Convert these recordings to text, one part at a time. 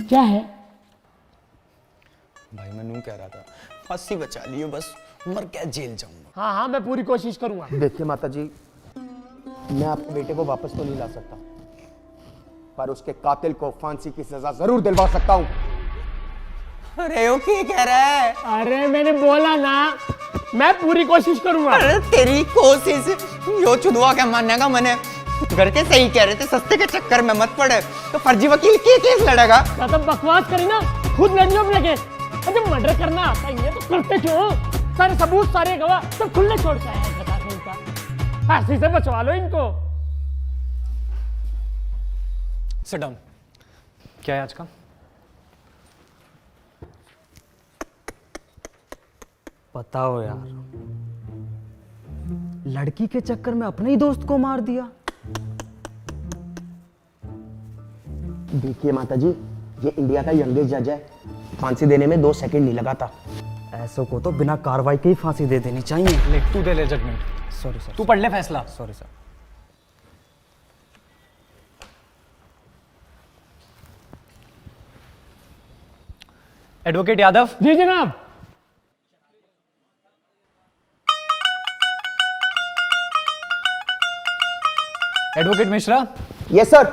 क्या है भाई मैं नू कह रहा था, फांसी बचा लियो बस, मर क्या जेल जाऊंगा। हाँ हाँ, मैं पूरी कोशिश करूंगा। देखिए माता जी, मैं आपके बेटे को वापस तो नहीं ला सकता, पर उसके कातिल को फांसी की सजा जरूर दिलवा सकता हूँ। अरे वो क्या कह रहा है? अरे मैंने बोला ना, मैं पूरी कोशिश करूंगा। अरे तेरी कोशिश यो चुदवा क्या मानने का मैंने घर के सही कह रहे थे, सस्ते के चक्कर में मत पड़े, तो फर्जी वकील के केस लड़ेगा। ज्यादा बकवास करी ना, खुद लड़ियों में लगे। अरे मर्डर करना आता ही है तो करते क्यों? सारे सबूत, सारे गवाह सब खुले छोड़ के आया है, फांसी से बचवा लो इनको। Sit down. क्या है आज का? बताओ यार, लड़की के चक्कर में अपने ही दोस्त को मार दिया। देखिए माता जी, ये इंडिया का यंगेस्ट जज है, फांसी देने में 2 सेकंड नहीं लगा था। ऐसों को तो बिना कार्रवाई के ही फांसी दे देनी चाहिए। ले तू दे ले जजमेंट। सॉरी सर, तू पढ़ ले फैसला। Sorry sir. एडवोकेट यादव। जी जनाब। Advocate Mishra. Yes sir.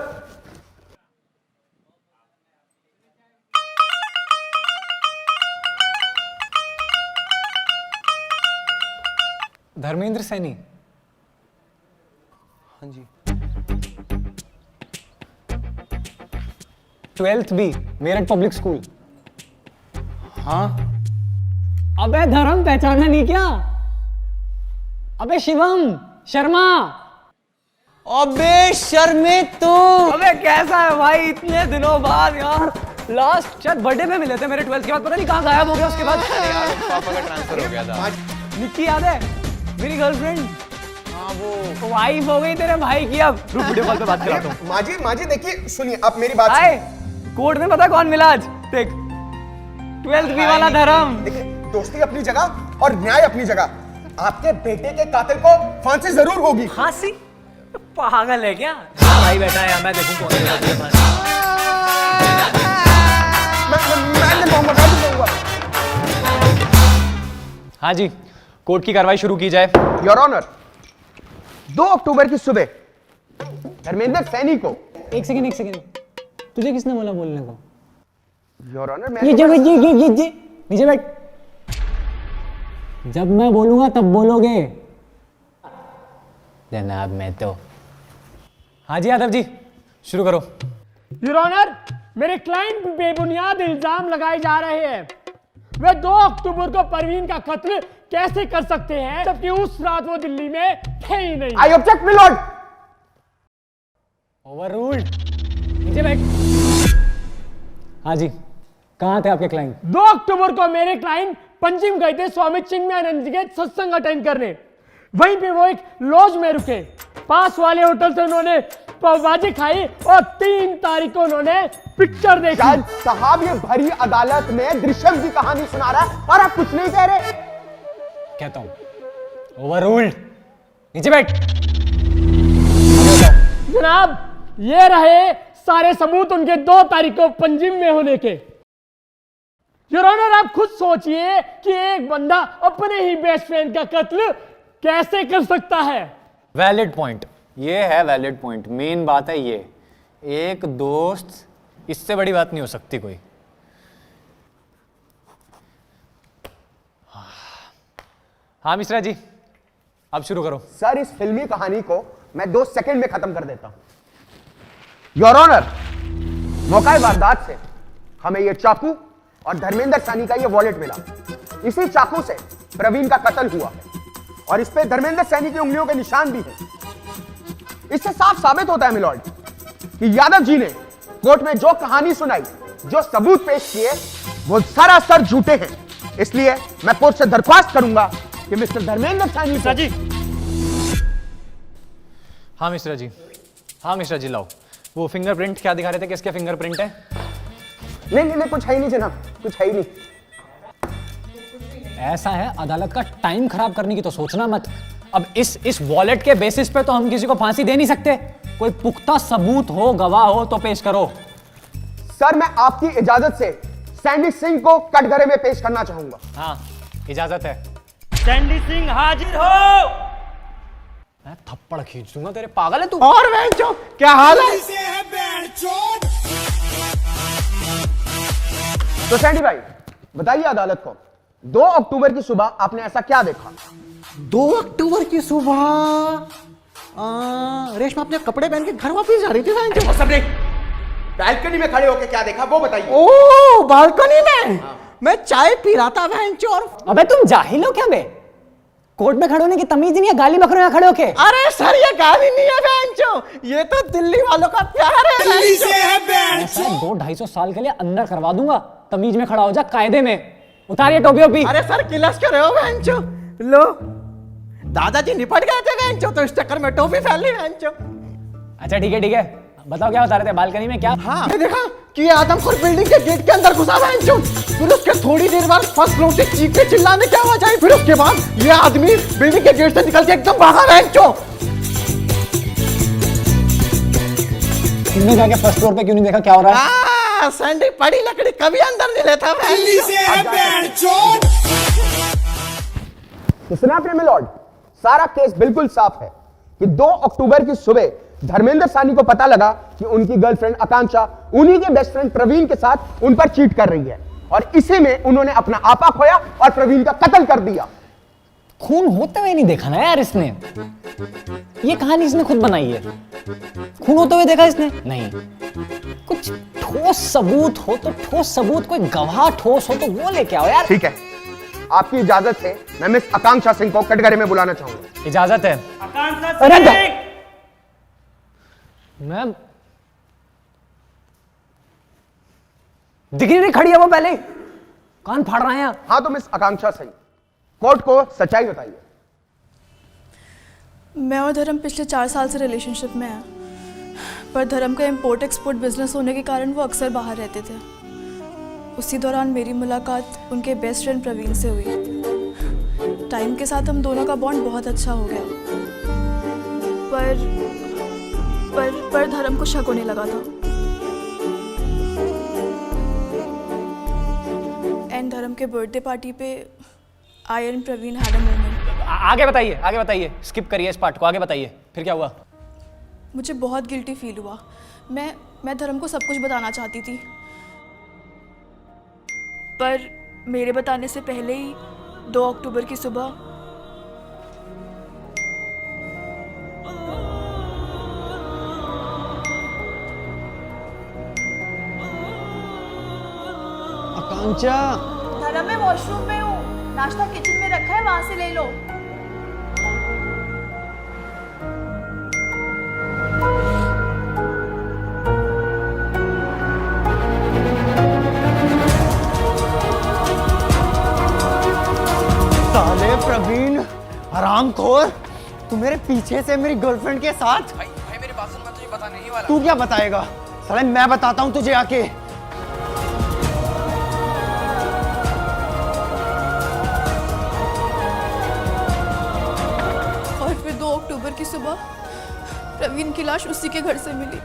Dharmendra Saini. हाँ जी। 12th B, Meerut public school. हाँ अबे धर्म पहचाना नहीं क्या? अबे शिवम शर्मा। अबे शर्मित तू। अबे कैसा है भाई, इतने दिनों बाद यार। लास्ट शायद बर्थडे में मिले थे मेरे 12th के बाद, पता नहीं कहाँ गायब हो गया उसके बाद। पापा का ट्रांसफर हो गया था। निक्की याद है, मेरी गर्लफ्रेंड। हाँ वो वाइफ हो गई तेरे भाई की। अब रुक, वीडियो कॉल पे बात कराता हूँ। माजी देखिए, सुनिए आप मेरी बात आए कोर्ट में पता कौन मिला आज? देख, 12th बी वाला धर्म। देखिए, दोस्ती अपनी जगह और न्याय अपनी जगह। आपके बेटे के कातिल को फांसी जरूर होगी। फांसी? पागल है क्या? भाई बैठा है, मैं देखूं कौन देगा तुझे फांसी। मैं नहीं दूंगा। हाँ जी, कोर्ट की कार्रवाई शुरू की जाए। योर ऑनर, 2 अक्टूबर की सुबह धर्मेंद्र सैनी को। एक सेकंड, तुझे किसने बोला बोलने को? योर ऑनर, नीचे बैठ। जब मैं बोलूंगा तब बोलोगे। जनाब मैं तो। हाँ जी यादव जी, शुरू करो। योर ऑनर, मेरे क्लाइंट पे बेबुनियाद इल्जाम लगाए जा रहे हैं। वे 2 अक्टूबर को परवीन का कत्ल कैसे कर सकते हैं, जबकि उस रात वो दिल्ली में थे ही नहीं। I object my Lord. Overruled. नीचे बैठ। हाँ जी, कहाँ थे आपके क्लाइंट? 2 अक्टूबर को मेरे क्लाइंट पंजिम गए थे स्वामी चिन्मयानंद जी के सत्संग अटेंड करने। वहीं पे वो एक लॉज में रुके। पास वाले होटल से उन्होंने पावभाजी खाई और 3 तारीख को उन्होंने पिक्चर देखी। जज साहब, ये भरी अदालत में दृश्यम की कहानी सुना रहा है और आप कुछ नहीं कह रहे। कहता हूँ ओवररूल्ड। नीचे बैठ। जनाब, ये रहे सारे सबूत उनके 2 तारीख को पंजिम में होने के। योर ऑनर, आप खुद सोचिए कि एक बंदा अपने ही बेस्ट फ्रेंड का कत्ल कैसे कर सकता है। वैलिड पॉइंट, ये है वैलिड पॉइंट। मेन बात है ये, एक दोस्त, इससे बड़ी बात नहीं हो सकती कोई। हाँ मिश्रा जी, अब शुरू करो। सर, इस फिल्मी कहानी को मैं 2 सेकंड में खत्म कर देता हूं। योर ऑनर, मौका वारदात से हमें यह चाकू और धर्मेंद्र सैनी का यह वॉलेट मिला। इसी चाकू से प्रवीण का कत्ल हुआ और इस पे धर्मेंद्र सैनी की उंगलियों के निशान भी हैं। इससे साफ साबित होता है मिलॉर्ड कि यादव जी ने कोर्ट में जो कहानी सुनाई, जो सबूत पेश किए, वो सरासर झूठे हैं। इसलिए मैं कोर्ट से दरख्वास्त करूंगा कि मिस्टर धर्मेंद्र सैनी जी। हाँ मिश्रा जी, हाँ मिश्रा जी, लाओ वो फिंगरप्रिंट। क्या दिखा रहे थे, किसके फिंगरप्रिंट है? नहीं, कुछ है ही नहीं जनाब, कुछ है ही नहीं। ऐसा है, अदालत का टाइम खराब करने की तो सोचना मत। अब इस वॉलेट के बेसिस पे तो हम किसी को फांसी दे नहीं सकते। कोई पुख्ता सबूत हो, गवाह हो तो पेश करो। सर मैं आपकी इजाजत से सैंडी सिंह को कटघरे में पेश करना चाहूंगा। हाँ, इजाजत है। सैंडी सिंह हाजिर हो। मैं थप्पड़ खींच दूंगा तेरे, पागल है तू? और बहनचोद क्या हाल है? तो सैंडी भाई बताइए अदालत को, 2 अक्टूबर की सुबह आपने ऐसा क्या देखा? 2 अक्टूबर की सुबह रेशमा अपने कपड़े पहन के घर वापस जा रही थी। वो सब नहीं, बालकनी में खड़े होकर क्या देखा वो बताइए। ओ बालकनी में मैं चाय पी रहा था बहन चोर। अबे तुम जाहिल हो क्या बे? कोर्ट में खड़े होने की तमीज नहीं है, गाली बक रहे हो खड़े होके। अरे सर ये गाली नहीं है बहन चो, ये तो दिल्ली वालों का प्यार है। दिल्ली से है बहन चो। 200-250 साल के लिए अंदर करवा दूंगा, तमीज में खड़ा हो जा, कायदे में। उतारिए टोपी ओपी। अरे सर किलस कर रहे हो बहन चो। लो दादाजी निपट गए थे बहन चो, तो इस चक्कर में टोपी फैल ली बहन चो। अच्छा ठीक है, बताओ क्या बता रहे थे बालकनी में? क्या? हाँ मैं देखा कि आदमखोर बिल्डिंग के गेट के अंदर घुसा बहन चो। फिर उसके थोड़ी देर बाद फर्स्ट फ्लोर से चीखने चिल्लाने क्या आवाज आई। फिर उसके बाद ये आदमी बिल्डिंग के गेट से निकल के एकदम भागा बहन चो। तुमने जाके फर्स्ट फ्लोर पे क्यों नहीं देखा क्या हो रहा है? सैंडी पड़ी लकड़ी कभी अंदर नहीं लेता सुना आपने मिलॉर्ड, सारा केस बिल्कुल साफ है कि 2 अक्टूबर की सुबह धर्मेंद्र सानी को पता लगा कि उनकी गर्लफ्रेंड आकांक्षा उन्हीं के बेस्ट फ्रेंड प्रवीण के साथ उन पर चीट कर रही है, और इसी में उन्होंने अपना आपा खोया और प्रवीण का कत्ल कर दिया। खून होते हुए नहीं देखा ना यार इसने। ये कहानी इसने खुद बनाई है। खून होते हुए देखा इसने? नहीं। कुछ ठोस सबूत हो तो ठोस सबूत, कोई गवाह ठोस हो तो वो लेके आओ यार। ठीक है, आपकी इजाजत से मैं मिस आकांक्षा सिंह को कटघरे में बुलाना चाहूंगा। इजाजत है। आकांक्षा सिंह। मैम दिख नहीं खड़ी है वो, पहले कान फाड़ रहे हैं। हाँ तो मिस आकांक्षा सिंह, कोर्ट को सच्चाई बताइए। मैं और धर्म पिछले 4 साल से रिलेशनशिप में हैं, पर धर्म का इंपोर्ट एक्सपोर्ट बिजनेस होने के कारण वो अक्सर बाहर रहते थे। उसी दौरान मेरी मुलाकात उनके बेस्ट फ्रेंड प्रवीण से हुई। टाइम के साथ हम दोनों का बॉन्ड बहुत अच्छा हो गया, पर धर्म को शक होने लगा था। एंड धर्म के बर्थडे पार्टी पे I and Praveen had a moment. आगे बताइए, स्किप करिए इस पार्ट को, आगे बताइए फिर क्या हुआ? मुझे बहुत गिल्टी फील हुआ। मैं धर्म को सब कुछ बताना चाहती थी, पर मेरे बताने से पहले ही 2 अक्टूबर की सुबह आकांक्षा। धर्म मैं वॉशरूम में हूँ, नाश्ता किचन में रखा है, वहां से ले लो। साले प्रवीण हरामखोर, तू मेरे पीछे से मेरी गर्लफ्रेंड के साथ। भाई मेरी बात सुन, मैं तुझे बताने नहीं वाला। तू क्या बताएगा? साले मैं बताता हूँ तुझे आके। और फिर 2 अक्टूबर की सुबह प्रवीण की लाश उसी के घर से मिली।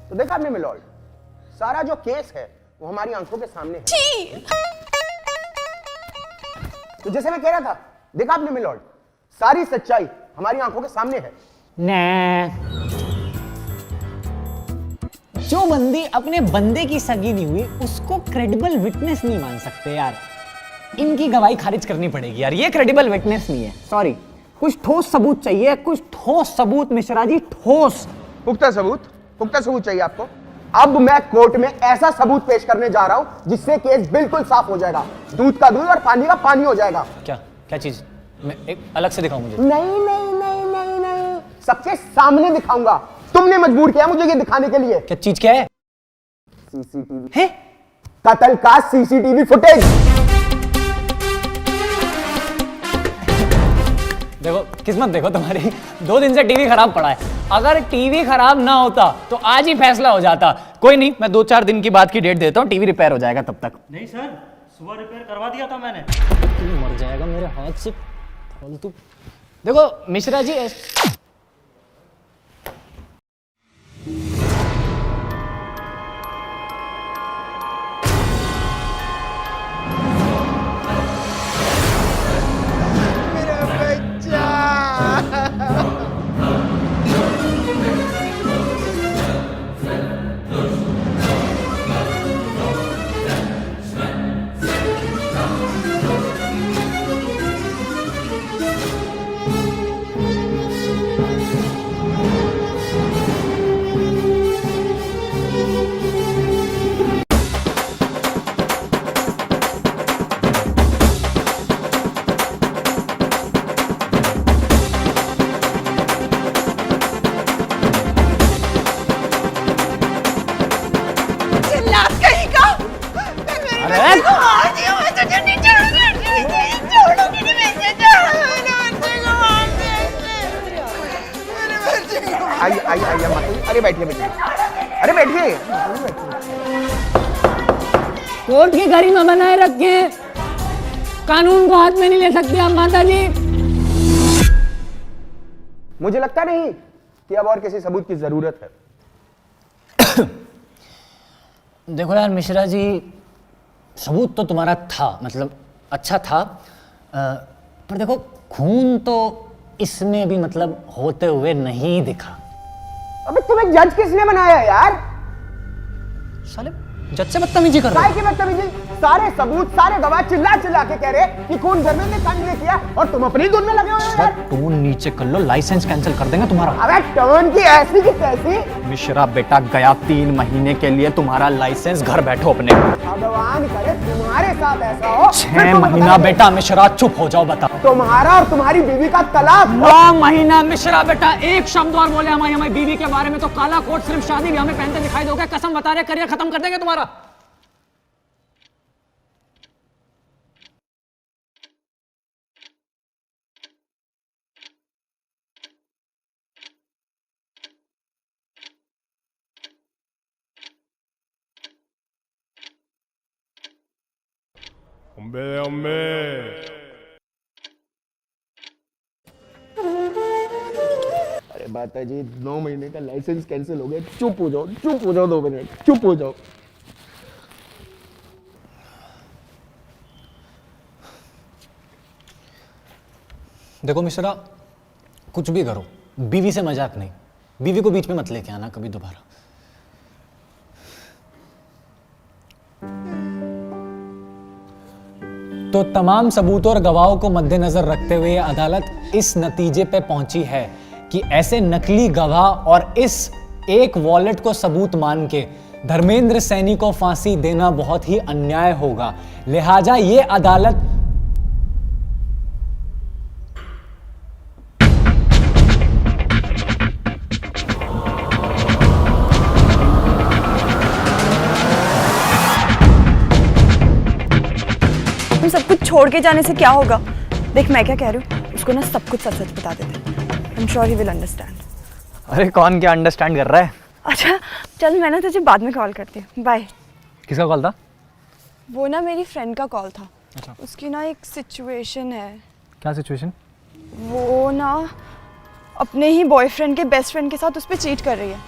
तो देखा आपने मिलॉर्ड, सारा जो केस है वो हमारी आंखों के सामने है। तो जैसे मैं कह रहा था, देखा आपने मिलॉर्ड, सारी सच्चाई हमारी आंखों के सामने है। जो बंदी अपने बंदे की सगी नहीं हुई उसको क्रेडिबल विटनेस नहीं मान सकते यार। इनकी गवाही खारिज करनी पड़ेगी यार, ये क्रेडिबल विटनेस नहीं है। सॉरी, कुछ ठोस सबूत चाहिए, कुछ ठोस सबूत मिश्रा जी, ठोस। पुख्ता सबूत चाहिए आपको? अब मैं कोर्ट में ऐसा सबूत पेश करने जा रहा हूं जिससे केस बिल्कुल साफ हो जाएगा, दूध का दूध और पानी का पानी हो जाएगा। क्या चीज? मैं एक अलग से दिखाऊं मुझे? नहीं, सबके सामने दिखाऊंगा। तुमने मजबूर किया मुझे ये दिखाने के लिए। क्या चीज? क्या है? सीसीटीवी है? कत्ल का सीसीटीवी फुटेज। देखो किस्मत देखो तुम्हारी, 2 दिन से टीवी खराब पड़ा है। अगर टीवी खराब ना होता तो आज ही फैसला हो जाता। कोई नहीं, मैं 2-4 दिन की बात की डेट देता हूँ, टीवी रिपेयर हो जाएगा तब तक। नहीं सर, सुबह रिपेयर करवा दिया था मैंने। तू मर जाएगा मेरे हाथ से फालतू। देखो मिश्रा जी आइए आइए आइए माता। अरे बैठिए बैठिए, अरे बैठिए। कोर्ट की गरिमा बनाए रखे, कानून को हाथ में नहीं ले सकते आप माता जी। मुझे लगता नहीं कि अब और किसी सबूत की जरूरत है। देखो यार मिश्रा जी, सबूत तो तुम्हारा था, मतलब अच्छा था, पर देखो खून तो इसमें भी मतलब होते हुए नहीं दिखा। अबे तुम्हें जज किसने बनाया यार? साले जज से बदतमीजी कर रहे काय की बदतमीजी? सारे सबूत, सारे गवाह चिल्ला चिल्ला के कह रहे कि खून धर्मेंद्र सानी ने किया और तुम अपनी धुन में लगे हुए हो यार। टोन नीचे कर लो, लाइसेंस कैंसिल कर देंगे तुम्हारा। अबे टोन की ऐसी की तैसी। मिश्रा बेटा गया 3 महीने के लिए तुम्हारा लाइसेंस, घर बैठो अपने। भगवान करे तुम्हारे साथ ऐसा हो। 6 महीना बेटा मिश्रा चुप हो जाओ, बता। तुम्हारा और तुम्हारी बीवी का तलाक। 9 महीना मिश्रा बेटा, एक शब्द और बोले हमारी बीवी के बारे में तो काला कोट सिर्फ शादी ब्याह में पहनते दिखाई दोगे। कसम बता रहे, करियर खत्म कर देंगे तुम्हारा। अरे माता जी, 9 महीने का लाइसेंस कैंसिल हो गया। चुप हो जाओ, चुप हो जाओ, 2 मिनट चुप हो जाओ। देखो मिश्रा, कुछ भी करो, बीवी से मजाक नहीं। बीवी को बीच में मत लेके आना कभी दोबारा। तो तमाम सबूतों और गवाहों को मद्देनजर रखते हुए अदालत इस नतीजे पे पहुंची है कि ऐसे नकली गवाह और इस एक वॉलेट को सबूत मान के धर्मेंद्र सैनी को फांसी देना बहुत ही अन्याय होगा। लिहाजा ये अदालत सब कुछ छोड़ के जाने से क्या होगा? देख मैं क्या कह रही हूँ, उसको ना सब कुछ सच सच बता देते। आई am sure he will understand. अरे कौन क्या अंडरस्टैंड कर रहा है? अच्छा चल, मैं ना तुझे बाद में कॉल करती हूँ। बाय। किसका कॉल था? वो ना मेरी फ्रेंड का कॉल था। अच्छा। उसकी ना एक सिचुएशन है। क्या सिचुएशन? वो ना अपने ही बॉयफ्रेंड के बेस्ट फ्रेंड के साथ उस पर चीट कर रही है।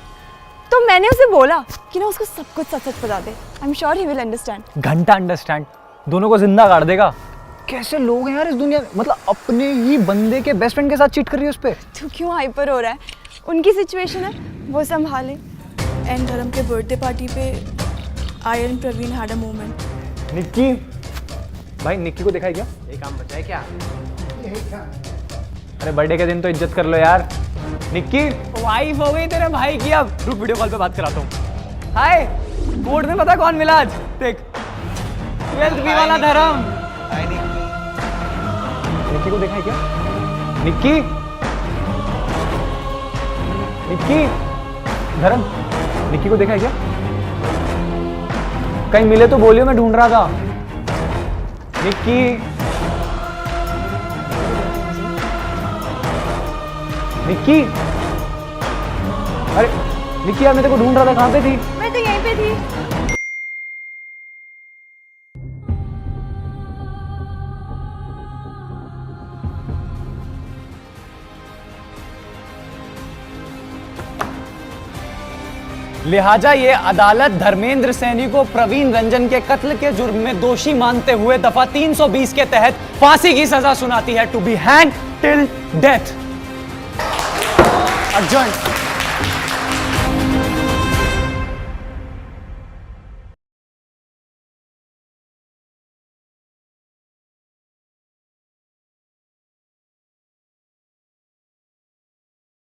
तो मैंने उसे बोला कि ना उसको सब कुछ सच सच बता दे। I am sure he will understand. घंटा अंडरस्टैंड, दोनों को जिंदा गाड़ देगा। कैसे लोग हैं यार इस दुनिया में, मतलब अपने ही बंदे के बेस्ट फ्रेंड के साथ चीट कर रही है उस पे। तू क्यों हाइपर हो रहा है? उनकी सिचुएशन है, वो संभाले। एंड धर्म के बर्थडे पार्टी पे I and Praveen had a moment. Nikki भाई, निक्की को देखा है क्या? एक काम बचा है क्या? अरे बर्थडे के दिन तो इज्जत कर लो यार। निक्की वाइफ हो गई तेरे भाई की। अब रुक, वीडियो कॉल पे बात कराता हूँ। हाय, कोर्ट में पता कौन मिला आज? देख, 12th बी वाला धर्म। निक्की को देखा है क्या? निक्की, निक्की, धर्म, निक्की को देखा है क्या? कहीं मिले तो बोलियो, मैं ढूंढ रहा था। निक्की, निक्की, अरे निक्की यार, मैं तेरे को ढूंढ रहा था, कहाँ पे थी? मैं तो यहीं पे थी। लिहाजा ये अदालत धर्मेंद्र सैनी को प्रवीण रंजन के कत्ल के जुर्म में दोषी मानते हुए दफा 320 के तहत फांसी की सजा सुनाती है, to be hang till death. Adjourn.